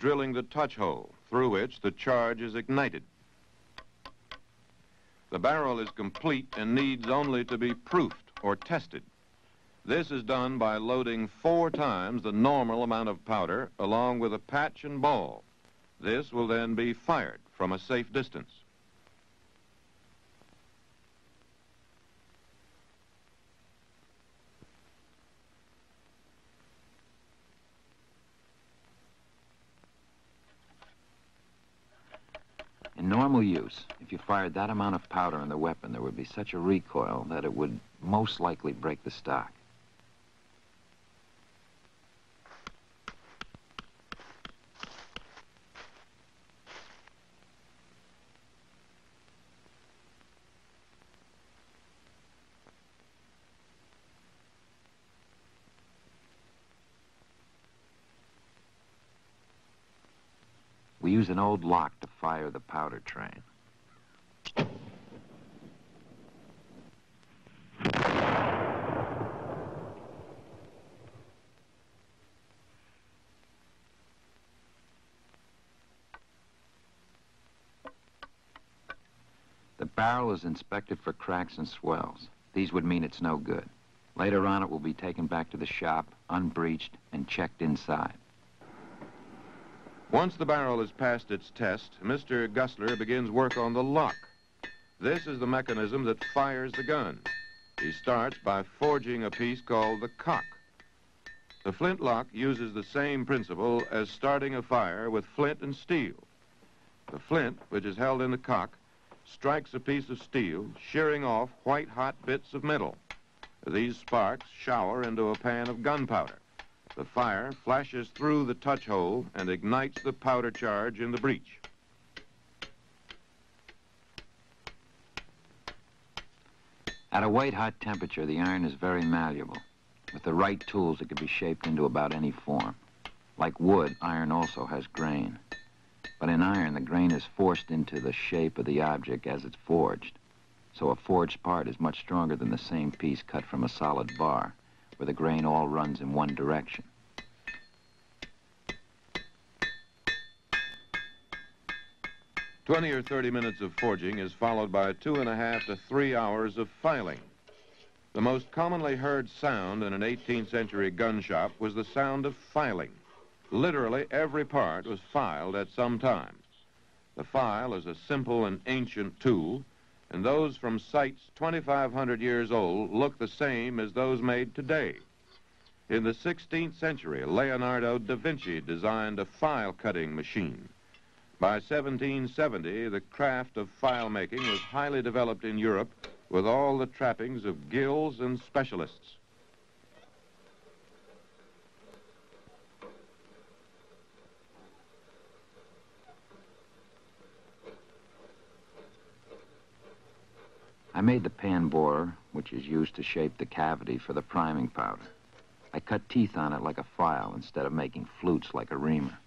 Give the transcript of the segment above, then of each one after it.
drilling the touch hole through which the charge is ignited. The barrel is complete and needs only to be proofed or tested. This is done by loading 4 times the normal amount of powder along with a patch and ball. This will then be fired from a safe distance. In normal use, if you fired that amount of powder in the weapon, there would be such a recoil that it would most likely break the stock. We use an old lock to fire the powder train. The barrel is inspected for cracks and swells. These would mean it's no good. Later on, it will be taken back to the shop, unbreeched, and checked inside. Once the barrel has passed its test, Mr. Gusler begins work on the lock. This is the mechanism that fires the gun. He starts by forging a piece called the cock. The flintlock uses the same principle as starting a fire with flint and steel. The flint, which is held in the cock, strikes a piece of steel, shearing off white-hot bits of metal. These sparks shower into a pan of gunpowder. The fire flashes through the touch hole and ignites the powder charge in the breech. At a white-hot temperature, the iron is very malleable. With the right tools, it can be shaped into about any form. Like wood, iron also has grain. But in iron, the grain is forced into the shape of the object as it's forged. So a forged part is much stronger than the same piece cut from a solid bar, where the grain all runs in one direction. "20 or 30 minutes of forging is followed by 2.5 to 3 hours of filing. The most commonly heard sound in an 18th century gun shop was the sound of filing. Literally every part was filed at some time. The file is a simple and ancient tool, and those from sites 2,500 years old look the same as those made today. In the 16th century, Leonardo da Vinci designed a file-cutting machine. By 1770, the craft of file making was highly developed in Europe with all the trappings of guilds and specialists. I made the pan borer, which is used to shape the cavity for the priming powder. I cut teeth on it like a file instead of making flutes like a reamer.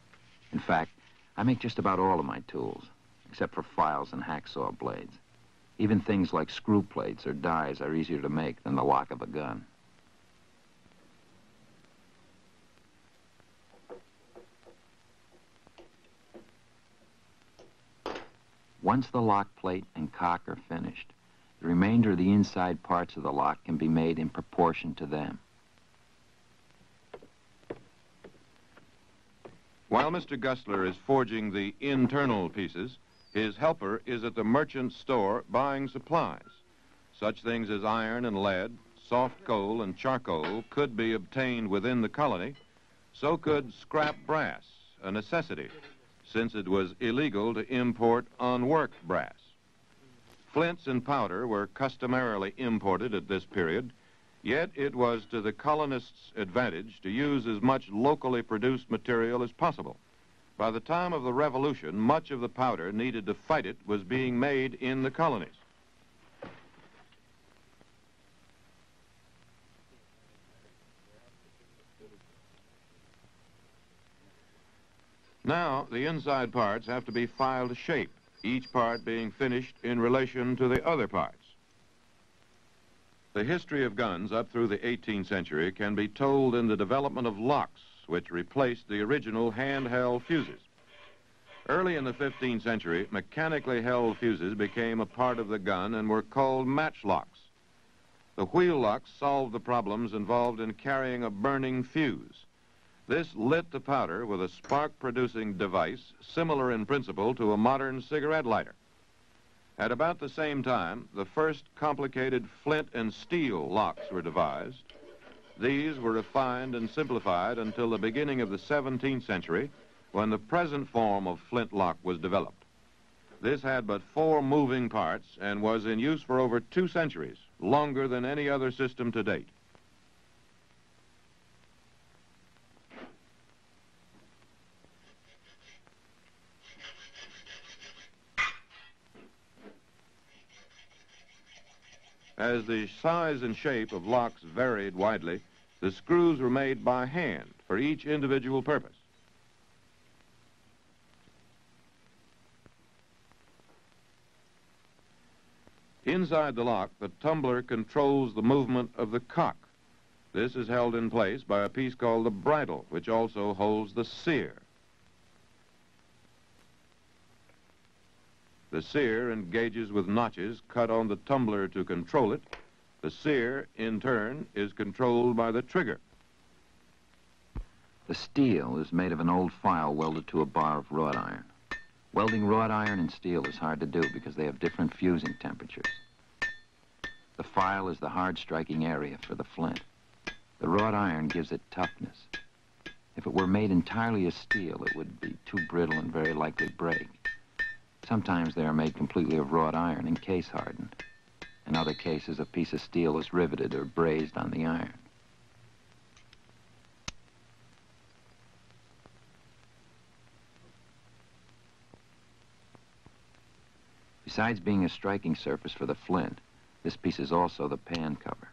In fact, I make just about all of my tools, except for files and hacksaw blades. Even things like screw plates or dies are easier to make than the lock of a gun. Once the lock plate and cock are finished, the remainder of the inside parts of the lock can be made in proportion to them. While Mr. Gusler is forging the internal pieces, his helper is at the merchant store buying supplies. Such things as iron and lead, soft coal and charcoal could be obtained within the colony. So could scrap brass, a necessity, since it was illegal to import unworked brass. Flints and powder were customarily imported at this period, yet it was to the colonists' advantage to use as much locally produced material as possible. By the time of the Revolution, much of the powder needed to fight it was being made in the colonies. Now, the inside parts have to be filed to shape, each part being finished in relation to the other parts. The history of guns up through the 18th century can be told in the development of locks which replaced the original hand-held fuses. Early in the 15th century, mechanically held fuses became a part of the gun and were called matchlocks. The wheel locks solved the problems involved in carrying a burning fuse. This lit the powder with a spark-producing device similar in principle to a modern cigarette lighter. At about the same time, the first complicated flint and steel locks were devised. These were refined and simplified until the beginning of the 17th century, when the present form of flintlock was developed. This had but 4 moving parts and was in use for over 2 centuries, longer than any other system to date. As the size and shape of locks varied widely, the screws were made by hand for each individual purpose. Inside the lock, the tumbler controls the movement of the cock. This is held in place by a piece called the bridle, which also holds the sear. The sear engages with notches cut on the tumbler to control it. The sear, in turn, is controlled by the trigger. The steel is made of an old file welded to a bar of wrought iron. Welding wrought iron and steel is hard to do because they have different fusing temperatures. The file is the hard striking area for the flint. The wrought iron gives it toughness. If it were made entirely of steel, it would be too brittle and very likely break. Sometimes they are made completely of wrought iron and case hardened. In other cases, a piece of steel is riveted or brazed on the iron. Besides being a striking surface for the flint, this piece is also the pan cover.